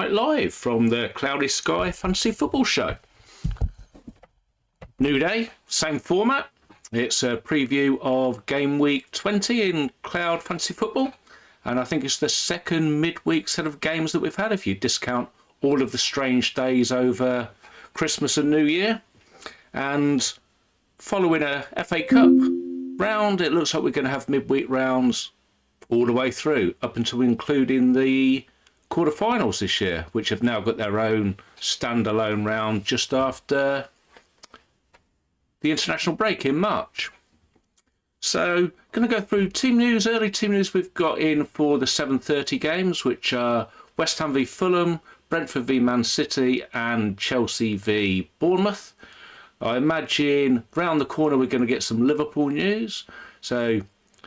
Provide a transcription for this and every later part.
night live from the Cloudy Sky Fantasy Football Show. New day, same format. It's a preview of game week 20 in Cloud Fantasy Football, and I think it's the second midweek set of games that we've had if you discount all of the strange days over Christmas and New Year. And following a FA Cup round, it looks like we're going to have midweek rounds all the way through, up until including the quarterfinals this year, which have now got their own standalone round just after the international break in March. So, going to go through team news. Early team news we've got in for the 7:30 games, which are West Ham v Fulham, Brentford v Man City, and Chelsea v Bournemouth. I imagine round the corner we're going to get some Liverpool news. So,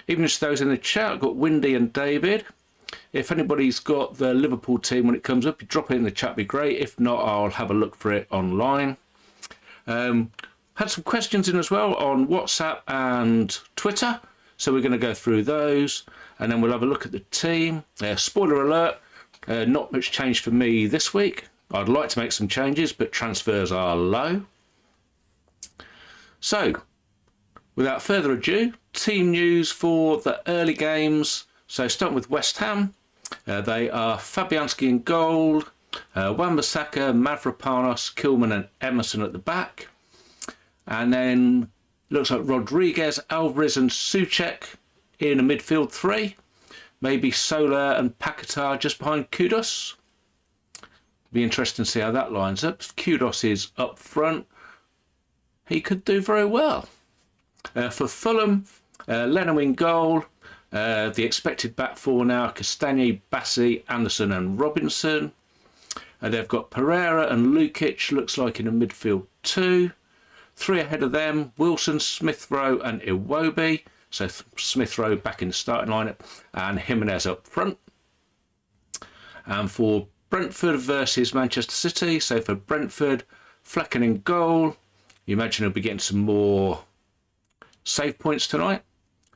even just those in the chat, I've got Windy and David. If anybody's got the Liverpool team when it comes up, you drop it in the chat, would be great. If not, I'll have a look for it online. Had some questions in as well on WhatsApp and Twitter, so we're going to go through those, and then we'll have a look at the team. Spoiler alert, not much change for me this week. I'd like to make some changes, but transfers are low. So, without further ado, team news for the early games. So starting with West Ham, they are Fabianski in goal, Wan-Bissaka, Mavropanos, Kilman and Emerson at the back. And then looks like Rodriguez, Alvarez and Souček in a midfield three. Maybe Soler and Paquetá just behind Kudus. Be interesting to see how that lines up. Kudus is up front. He could do very well. For Fulham, Leno in goal. The expected back four now, Castagne, Bassi, Anderson and Robinson. They've got Pereira and Lukic, looks like in a midfield two. Three ahead of them, Wilson, Smith Rowe and Iwobi. So Smith Rowe back in the starting lineup and Jimenez up front. And for Brentford versus Manchester City, so for Brentford, Flecken in goal. You imagine he'll be getting some more save points tonight.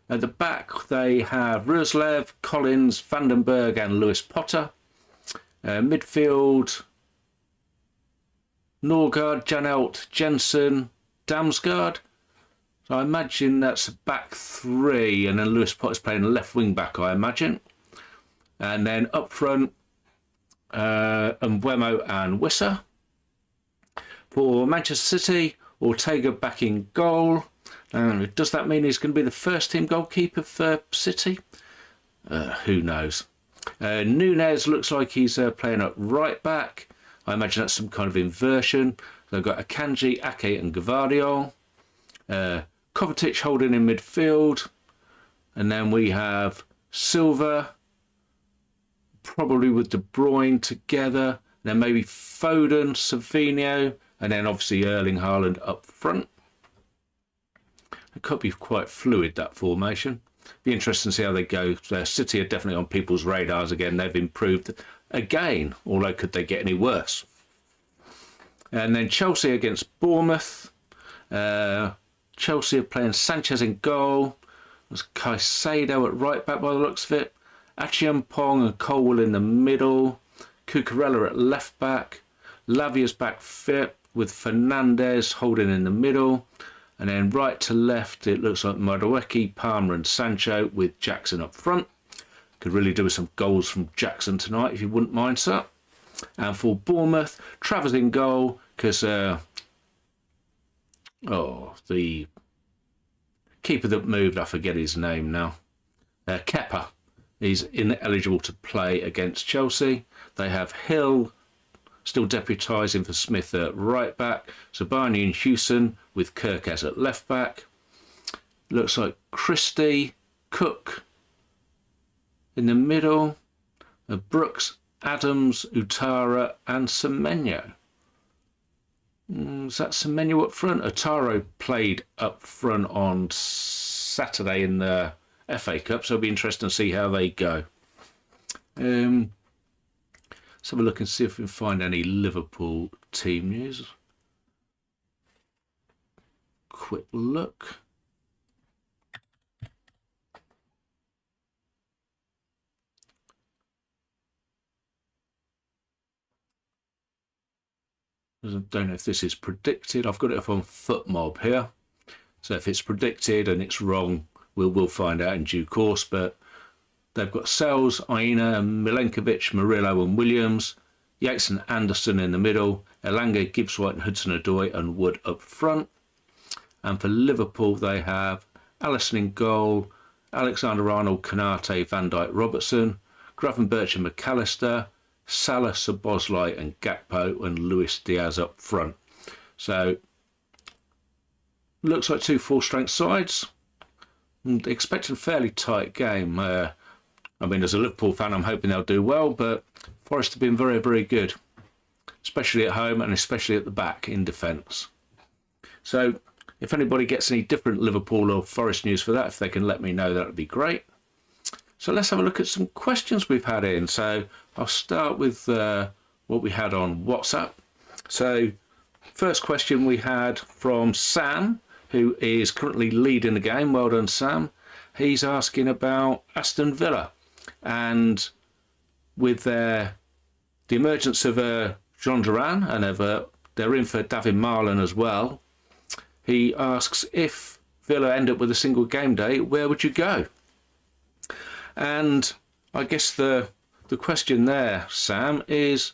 At the back, they have Ruslev, Collins, Vandenberg and Lewis Potter. Midfield, Norgard, Janelt, Jensen, Damsgaard. So I imagine that's a back three, and then Lewis Potter's playing left wing back, I imagine. And then up front, Mbeumo and Wissa. For Manchester City, Ortega back in goal. Does that mean he's going to be the first team goalkeeper for City? Who knows? Nunez looks like he's playing at right back. I imagine that's some kind of inversion. They've got Akanji, Ake and Gvardiol. Kovacic holding in midfield. And then we have Silva, probably with De Bruyne together. Then maybe Foden, Savinho, and then obviously Erling Haaland up front. It could be quite fluid, that formation. Be interesting to see how they go. City are definitely on people's radars again. They've improved again, although could they get any worse? And then Chelsea against Bournemouth. Chelsea are playing Sanchez in goal. There's Caicedo at right back by the looks of it. Achiampong and Colwell in the middle. Cucurella at left back. Lavia's back fit with Fernandez holding in the middle. And then right to left, it looks like Madueke, Palmer and Sancho with Jackson up front. Could really do with some goals from Jackson tonight, if you wouldn't mind, sir. And for Bournemouth, Travers in goal, because the keeper that moved, I forget his name now. Kepa, he's ineligible to play against Chelsea. They have Hill still deputising for Smith at right back. Sabani and Hewson with Kirkaz at left back. Looks like Christie, Cook in the middle. Brooks, Adams, Utara and Semenyo. Is that Semenyo up front? Utara played up front on Saturday in the FA Cup, so it'll be interesting to see how they go. Let's have a look and see if we can find any Liverpool team news. Quick look. I don't know if this is predicted. I've got it up on FootMob here. So if it's predicted and it's wrong, we'll find out in due course. But they've got Sells, Aina, Milenkovic, Murillo and Williams, Yates and Anderson in the middle, Elanga, Gibbs-White and Hudson-Odoi and Wood up front. And for Liverpool, they have Alisson in goal, Alexander-Arnold, Konate, Van Dijk, Robertson, Gravenberch and McAllister, Salah, Szoboszlai and Gakpo, and Luis Diaz up front. So, looks like two full-strength sides. Expecting a fairly tight game. I mean, as a Liverpool fan, I'm hoping they'll do well, but Forest have been very, very good, especially at home and especially at the back in defence. So, if anybody gets any different Liverpool or Forest news for that, if they can let me know, that would be great. So let's have a look at some questions we've had in. So I'll start with what we had on WhatsApp. So first question we had from Sam, who is currently leading the game. Well done, Sam. He's asking about Aston Villa and with the emergence of Jean Duran and they're in for David Marlon as well. He asks, if Villa end up with a single game day, where would you go? And I guess the question there, Sam, is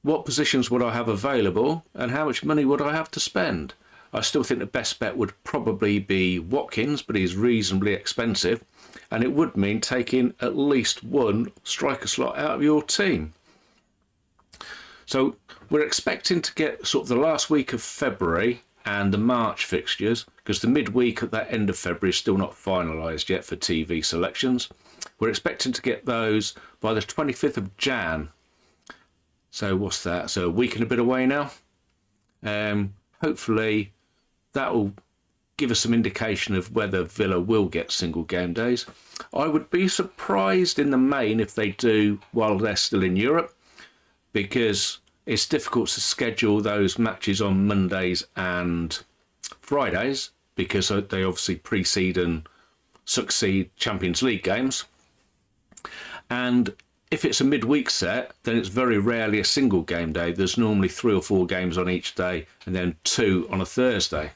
what positions would I have available and how much money would I have to spend? I still think the best bet would probably be Watkins, but he's reasonably expensive, and it would mean taking at least one striker slot out of your team. So we're expecting to get sort of the last week of February and the March fixtures, because the midweek at that end of February is still not finalised yet for TV selections. We're expecting to get those by the 25th of Jan. So what's that? So a week and a bit away now. Hopefully that will give us some indication of whether Villa will get single game days. I would be surprised in the main if they do while they're still in Europe, because it's difficult to schedule those matches on Mondays and Fridays because they obviously precede and succeed Champions League games. And if it's a midweek set, then it's very rarely a single game day. There's normally 3 or 4 games on each day and then 2 on a Thursday.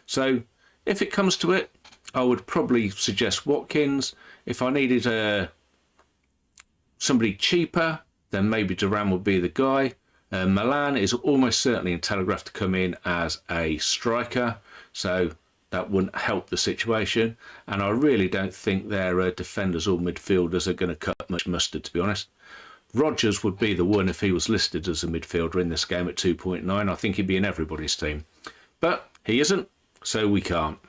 So if it comes to it, I would probably suggest Watkins. If I needed somebody cheaper, then maybe Duran would be the guy. Milan is almost certainly telegraphed to come in as a striker, so that wouldn't help the situation. And I really don't think their defenders or midfielders are going to cut much mustard, to be honest. Rodgers would be the one if he was listed as a midfielder in this game at 2.9. I think he'd be in everybody's team. But he isn't, so we can't.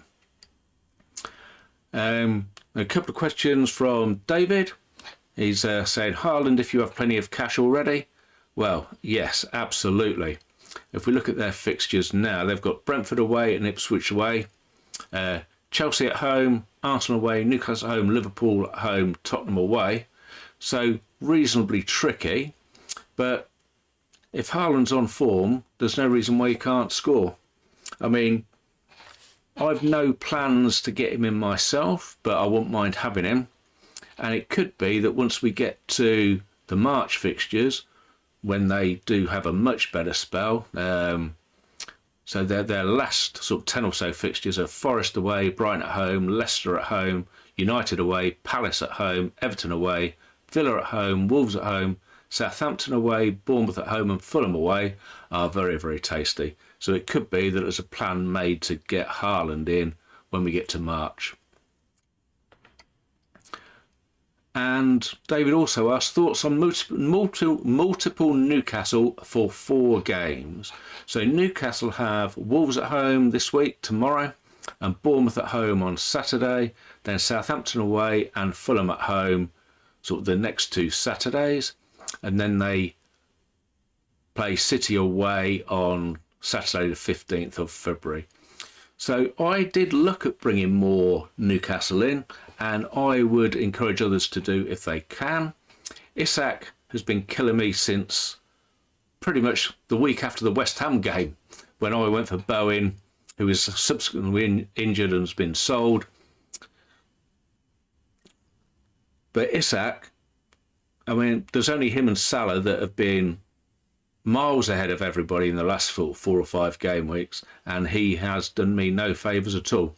A couple of questions from David. He's saying, Haaland, if you have plenty of cash already. Well, yes, absolutely. If we look at their fixtures now, they've got Brentford away and Ipswich away, Chelsea at home, Arsenal away, Newcastle at home, Liverpool at home, Tottenham away. So reasonably tricky, but if Haaland's on form, there's no reason why he can't score. I mean, I've no plans to get him in myself, but I wouldn't mind having him. And it could be that once we get to the March fixtures, when they do have a much better spell, so their last sort of 10 or so fixtures are Forest away, Brighton at home, Leicester at home, United away, Palace at home, Everton away, Villa at home, Wolves at home, Southampton away, Bournemouth at home and Fulham away are very, very tasty. So it could be that there's a plan made to get Haaland in when we get to March. And David also asked thoughts on multiple Newcastle for 4 games. So Newcastle have Wolves at home this week, tomorrow, and Bournemouth at home on Saturday, then Southampton away and Fulham at home, sort of the next 2 Saturdays, and then they play City away on Saturday the 15th of February. So I did look at bringing more Newcastle in, and I would encourage others to do if they can. Isak has been killing me since pretty much the week after the West Ham game, when I went for Bowen, who was subsequently injured and has been sold. But Isak, I mean, there's only him and Salah that have been miles ahead of everybody in the last 4 or 5 game weeks, and he has done me no favours at all.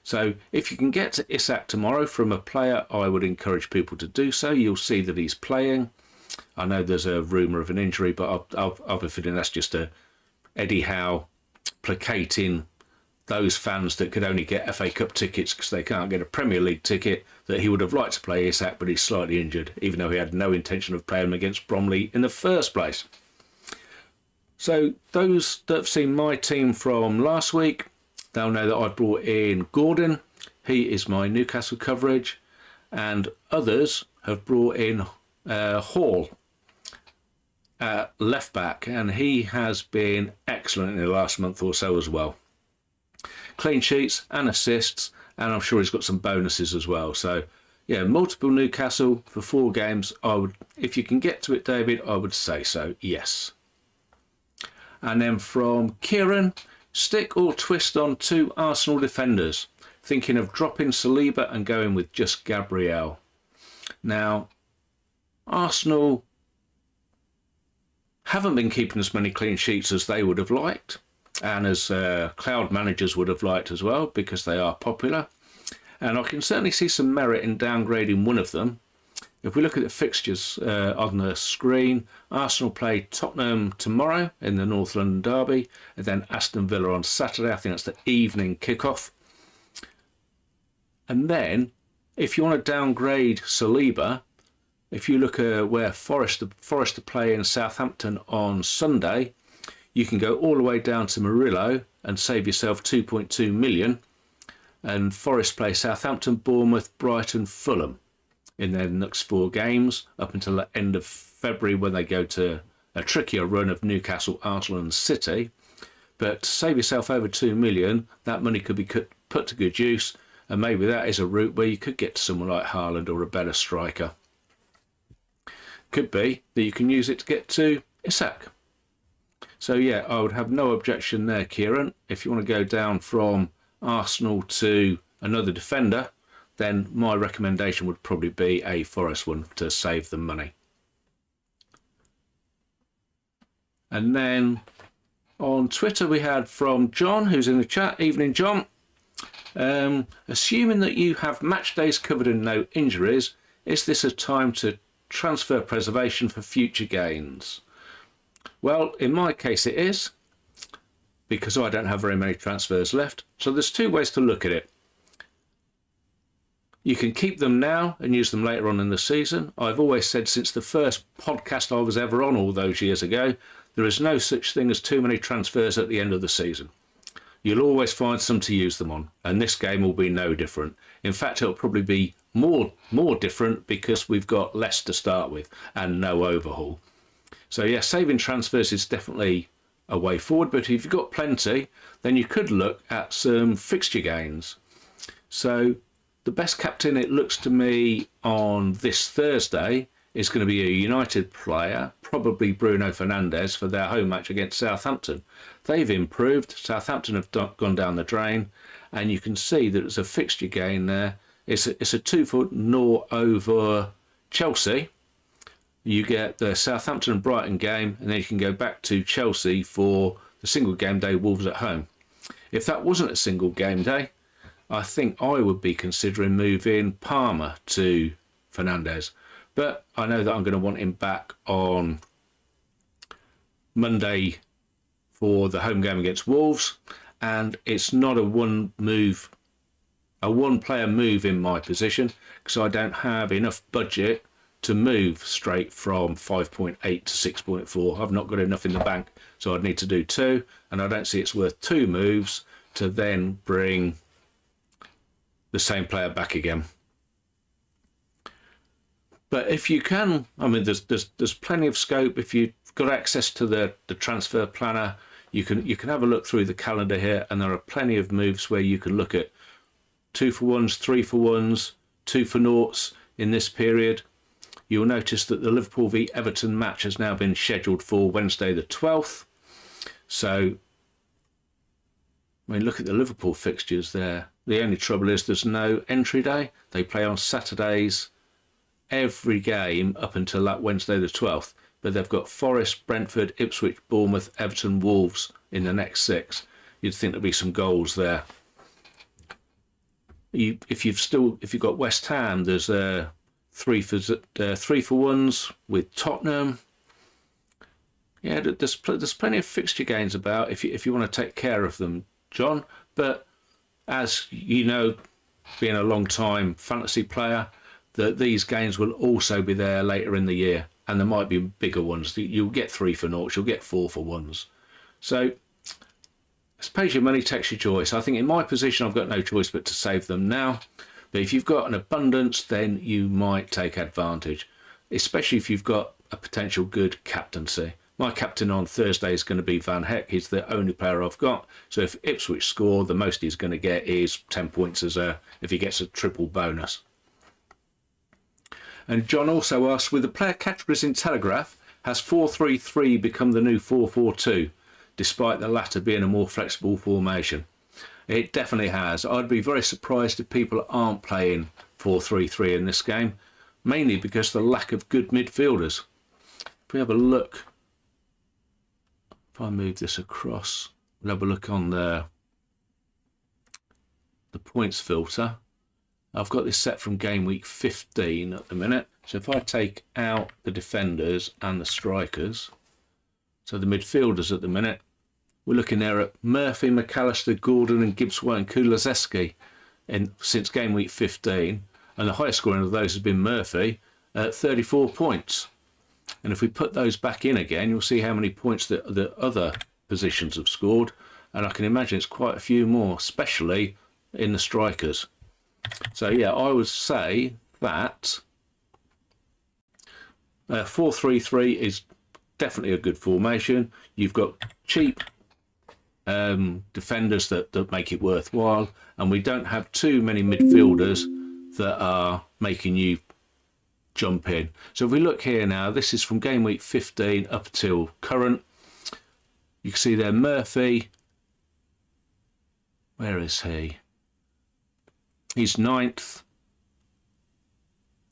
So if you can get to Isak tomorrow from a player, I would encourage people to do so. You'll see that he's playing. I know there's a rumour of an injury, but I'll be feeling that's just Eddie Howe placating those fans that could only get FA Cup tickets because they can't get a Premier League ticket, that he would have liked to play Isak, but he's slightly injured, even though he had no intention of playing him against Bromley in the first place. So those that have seen my team from last week, they'll know that I brought in Gordon. He is my Newcastle coverage, and others have brought in Hall at left back, and he has been excellent in the last month or so as well. Clean sheets and assists, and I'm sure he's got some bonuses as well. So yeah, multiple Newcastle for 4 games. I would, if you can get to it, David, I would say so, yes. And then from Kieran, stick or twist on 2 Arsenal defenders. Thinking of dropping Saliba and going with just Gabriel. Now, Arsenal haven't been keeping as many clean sheets as they would have liked, and as cloud managers would have liked as well, because they are popular. And I can certainly see some merit in downgrading one of them. If we look at the fixtures on the screen, Arsenal play Tottenham tomorrow in the North London derby, and then Aston Villa on Saturday. I think that's the evening kickoff. And then, if you want to downgrade Saliba, if you look at where Forest are playing Southampton on Sunday, you can go all the way down to Murillo and save yourself 2.2 million. And Forest play Southampton, Bournemouth, Brighton, Fulham in their next 4 games up until the end of February, when they go to a trickier run of Newcastle, Arsenal and City. But to save yourself over 2 million, that money could be put to good use, and maybe that is a route where you could get to someone like Haaland or a better striker. Could be that you can use it to get to Isak. So yeah, I would have no objection there, Kieran. If you want to go down from Arsenal to another defender, then my recommendation would probably be a Forest one to save them money. And then on Twitter we had from John, who's in the chat. Evening, John. Assuming that you have match days covered and no injuries, is this a time to transfer preservation for future gains? Well, in my case it is, because I don't have very many transfers left. So there's 2 ways to look at it. You can keep them now and use them later on in the season. I've always said, since the first podcast I was ever on all those years ago, there is no such thing as too many transfers at the end of the season. You'll always find some to use them on, and this game will be no different. In fact, it'll probably be more different because we've got less to start with and no overhaul. So yeah, saving transfers is definitely a way forward, but if you've got plenty, then you could look at some fixture gains. So the best captain, it looks to me, on this Thursday is going to be a United player, probably Bruno Fernandes, for their home match against Southampton. They've improved. Southampton have gone down the drain, and you can see that it's a fixture gain there. It's a 2-0 over Chelsea. You get the Southampton and Brighton game, and then you can go back to Chelsea for the single game day, Wolves at home. If that wasn't a single game day, I think I would be considering moving Palmer to Fernandes. But I know that I'm going to want him back on Monday for the home game against Wolves, and it's not a one player move in my position, because I don't have enough budget to move straight from 5.8 to 6.4. I've not got enough in the bank, so I'd need to do 2, and I don't see it's worth 2 moves to then bring the same player back again. But if you can, I mean, there's plenty of scope. If you've got access to the transfer planner, you can have a look through the calendar here, and there are plenty of moves where you can look at 2-for-1s, 3-for-1s, 2-for-noughts in this period. You'll notice that the Liverpool v Everton match has now been scheduled for Wednesday the 12th. So, I mean, look at the Liverpool fixtures there. The only trouble is there's no entry day. They play on Saturdays every game up until that Wednesday the 12th. but they've got Forest, Brentford, Ipswich, Bournemouth, Everton, Wolves in the next 6. You'd think there'd be some goals there. If you've got West Ham, there's 3-for-1s with Tottenham. Yeah, there's plenty of fixture gains about if you want to take care of them, John. But as you know, being a long time fantasy player, that these games will also be there later in the year, and there might be bigger ones. You'll get 3-for-0s, you'll get 4-for-1s. So I suppose your money takes your choice. I think in my position, I've got no choice but to save them now. But if you've got an abundance, then you might take advantage, especially if you've got a potential good captaincy. My captain on Thursday is going to be Van Heck. He's the only player I've got. So if Ipswich score, the most he's going to get is 10 points if he gets a triple bonus. And John also asks, with the player categories in Telegraph, has 4-3-3 become the new 4-4-2, despite the latter being a more flexible formation? It definitely has. I'd be very surprised if people aren't playing 4-3-3 in this game, mainly because of the lack of good midfielders. If we have a look, if I move this across, we'll have a look on the points filter. I've got this set from game week 15 at the minute. So if I take out the defenders and the strikers, so the midfielders at the minute, we're looking there at Murphy, McAllister, Gordon and Gibbs-White and Kulusevski since game week 15. And the highest scoring of those has been Murphy at 34 points. And if we put those back in again, you'll see how many points the other positions have scored. And I can imagine it's quite a few more, especially in the strikers. So yeah, I would say that 4-3-3 is definitely a good formation. You've got cheap defenders that make it worthwhile, and we don't have too many midfielders that are making you jump in. So if we look here now, this is from game week 15 up till current. You can see there Murphy. Where is he? He's 9th,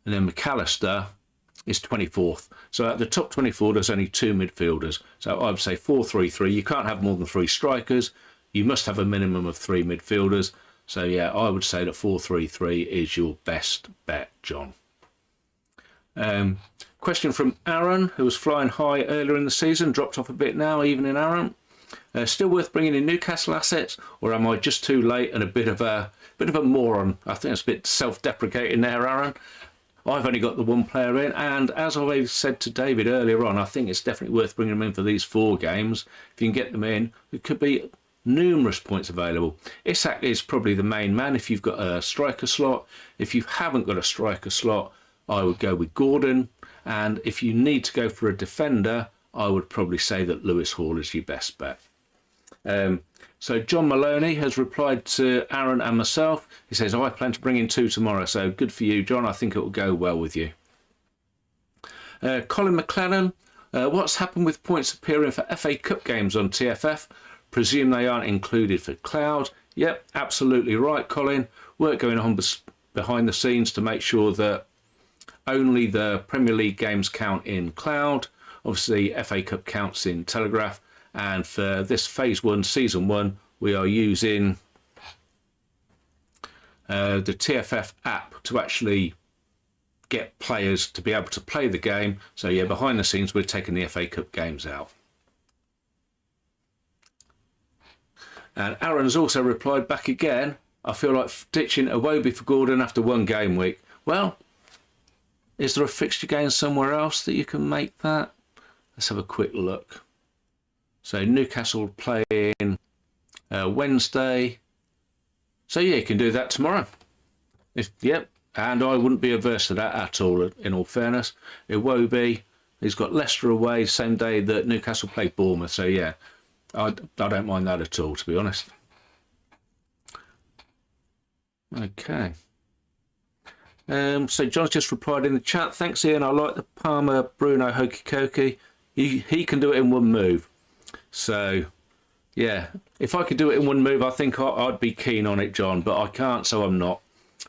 and then McAllister is 24th. So at the top 24, there's only 2 midfielders. So I would say 4-3-3. You can't have more than 3 strikers. You must have a minimum of 3 midfielders. So yeah, I would say that 4-3-3 is your best bet, John. Question from Aaron, who was flying high earlier in the season, dropped off a bit now. Evening, Aaron. Still worth bringing in Newcastle assets, or am I just too late and a bit of a moron? I think it's a bit self-deprecating there, Aaron. I've only got the one player in, and as I said to David earlier on, I think it's definitely worth bringing them in for these 4 games. If you can get them in, there could be numerous points available. Isak is probably the main man if you've got a striker slot. If you haven't got a striker slot, I would go with Gordon, and if you need to go for a defender, I would probably say that Lewis Hall is your best bet. So John Maloney has replied to Aaron and myself. He says, I plan to bring in 2 tomorrow. So good for you, John. I think it will go well with you. Colin McLennan, what's happened with points appearing for FA Cup games on TFF? Presume they aren't included for Cloud. Yep, absolutely right, Colin. Work going on behind the scenes to make sure that only the Premier League games count in Cloud. Obviously, FA Cup counts in Telegraph. And for this Phase 1, Season 1, we are using the TFF app to actually get players to be able to play the game. So, yeah, behind the scenes, we're taking the FA Cup games out. And Aaron's also replied back again, I feel like ditching Iwobi for Gordon after 1 game week. Well, is there a fixture game somewhere else that you can make that? Let's have a quick look. So Newcastle playing Wednesday. So yeah, you can do that tomorrow. Yep, and I wouldn't be averse to that at all, in all fairness. Iwobi, he's got Leicester away, same day that Newcastle play Bournemouth. So yeah, I don't mind that at all, to be honest. Okay. So John's just replied in the chat. Thanks, Ian. I like the Palmer Bruno hokey cokey. He can do it in 1 move. So, yeah, if I could do it in 1 move, I think I'd be keen on it, John, but I can't, so I'm not.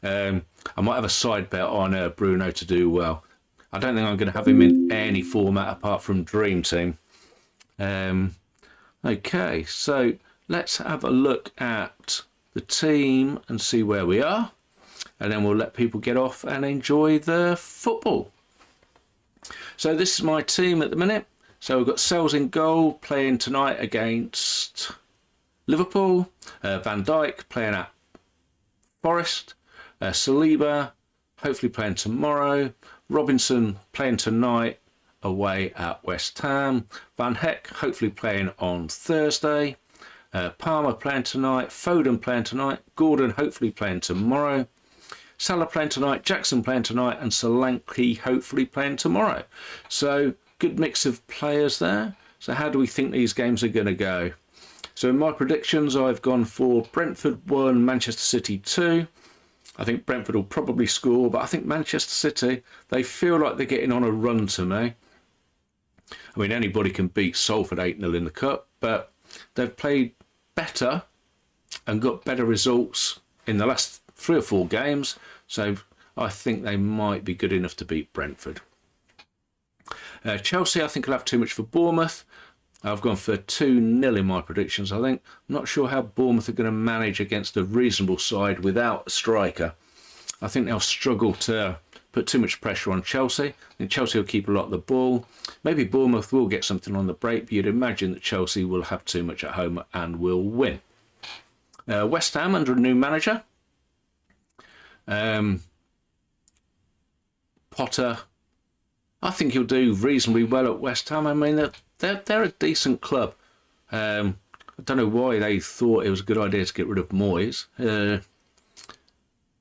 I might have a side bet on Bruno to do well. I don't think I'm going to have him in any format apart from Dream Team. Okay, so let's have a look at the team and see where we are, and then we'll let people get off and enjoy the football. So this is my team at the minute. So we've got Sells in goal, playing tonight against Liverpool. Van Dijk playing at Forest. Saliba hopefully playing tomorrow. Robinson playing tonight away at West Ham. Van Heck hopefully playing on Thursday. Palmer playing tonight. Foden playing tonight. Gordon hopefully playing tomorrow. Salah playing tonight. Jackson playing tonight. And Solanke hopefully playing tomorrow. So good mix of players there. So how do we think these games are going to go? So in my predictions, I've gone for Brentford 1, Manchester City 2. I think Brentford will probably score, but I think Manchester City, they feel like they're getting on a run to me. I mean, anybody can beat Salford 8-0 in the Cup, but they've played better and got better results in the last 3 or 4 games. So I think they might be good enough to beat Brentford. Chelsea, I think, will have too much for Bournemouth. I've gone for 2-0 in my predictions, I think. I'm not sure how Bournemouth are going to manage against a reasonable side without a striker. I think they'll struggle to put too much pressure on Chelsea. I think Chelsea will keep a lot of the ball. Maybe Bournemouth will get something on the break, but you'd imagine that Chelsea will have too much at home and will win. West Ham under a new manager. Potter, I think he'll do reasonably well at West Ham. I mean, they're a decent club. I don't know why they thought it was a good idea to get rid of Moyes.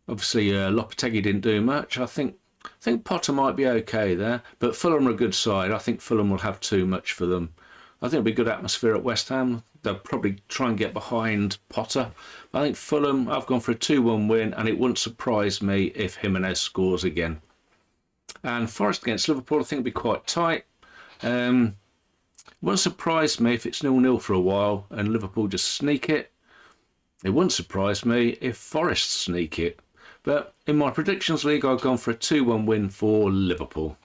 Obviously, Lopetegui didn't do much. I think Potter might be okay there, but Fulham are a good side. I think Fulham will have too much for them. I think it'll be good atmosphere at West Ham. They'll probably try and get behind Potter. I think Fulham, I've gone for a 2-1 win, and it wouldn't surprise me if Jimenez scores again. And Forest against Liverpool, I think it'll be quite tight. It wouldn't surprise me if it's 0-0 for a while and Liverpool just sneak it. It wouldn't surprise me if Forest sneak it. But in my predictions league, I've gone for a 2-1 win for Liverpool.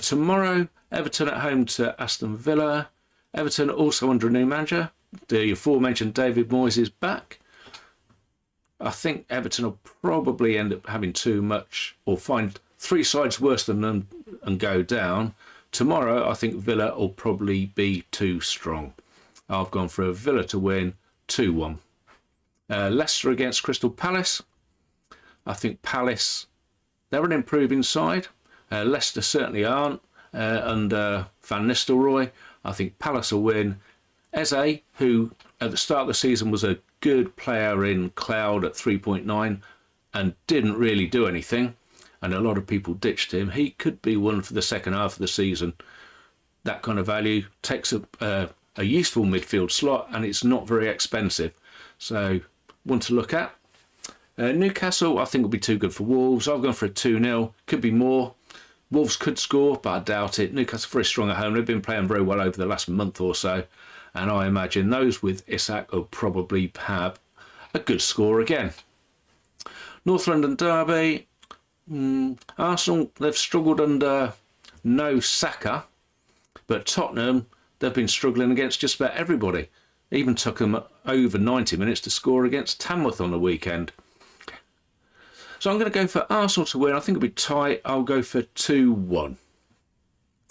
Tomorrow, Everton at home to Aston Villa. Everton also under a new manager. The aforementioned David Moyes is back. I think Everton will probably end up having too much or find 3 sides worse than them and go down. Tomorrow, I think Villa will probably be too strong. I've gone for a Villa to win 2-1. Leicester against Crystal Palace. I think Palace, they're an improving side. Leicester certainly aren't under Van Nistelrooy. I think Palace will win. Eze, who at the start of the season was a good player in Cloud at 3.9 and didn't really do anything, and a lot of people ditched him. He could be one for the second half of the season. That kind of value takes a useful midfield slot, and it's not very expensive. So, one to look at. Newcastle, I think, will be too good for Wolves. I've gone for a 2-0. Could be more. Wolves could score, but I doubt it. Newcastle very strong at home. They've been playing very well over the last month or so. And I imagine those with Isak will probably have a good score again. North London Derby. Arsenal, they've struggled under no Saka. But Tottenham, they've been struggling against just about everybody. It even took them over 90 minutes to score against Tamworth on the weekend. So I'm going to go for Arsenal to win. I think it'll be tight. I'll go for 2-1.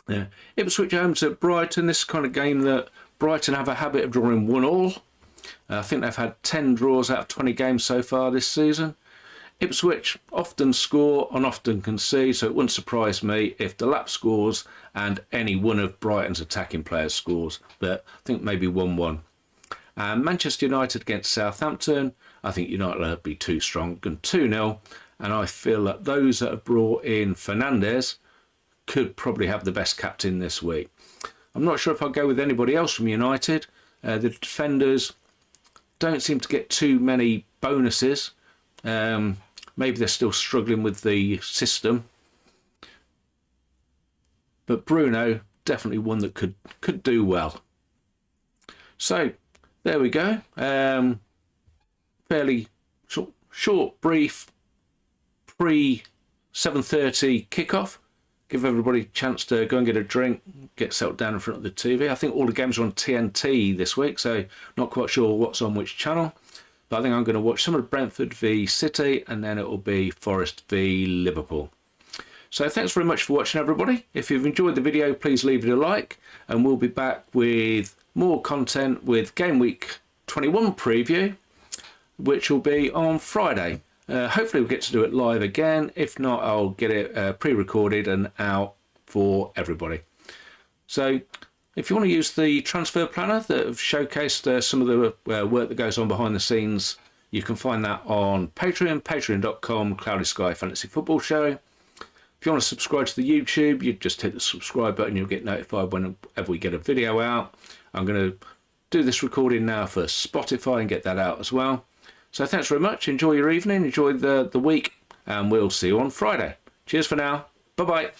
Yeah. Ipswich home to Brighton. This kind of game that Brighton have a habit of drawing 1-1. I think they've had 10 draws out of 20 games so far this season. Ipswich often score and often concede, so it wouldn't surprise me if Delap scores and any one of Brighton's attacking players scores. But I think maybe 1-1. And Manchester United against Southampton. I think United will be too strong. 2-0. And I feel that those that have brought in Fernandes could probably have the best captain this week. I'm not sure if I'll go with anybody else from United. The defenders don't seem to get too many bonuses. Maybe they're still struggling with the system. But Bruno, definitely one that could do well. So, there we go. Fairly short, brief, pre 7:30 kickoff. Give everybody a chance to go and get a drink, get settled down in front of the TV. I think all the games are on TNT this week, so not quite sure what's on which channel. But I think I'm going to watch some of Brentford v City, and then it will be Forest v Liverpool. So thanks very much for watching, everybody. If you've enjoyed the video, please leave it a like, and we'll be back with more content with Game Week 21 preview, which will be on Friday. Hopefully we'll get to do it live again. If not, I'll get it pre-recorded and out for everybody. So if you want to use the transfer planner that have showcased some of the work that goes on behind the scenes, you can find that on Patreon, patreon.com, Cloudy Sky Fantasy Football Show. If you want to subscribe to the YouTube, you just hit the subscribe button. You'll get notified whenever we get a video out. I'm going to do this recording now for Spotify and get that out as well. So thanks very much. Enjoy your evening. Enjoy the week. And we'll see you on Friday. Cheers for now. Bye-bye.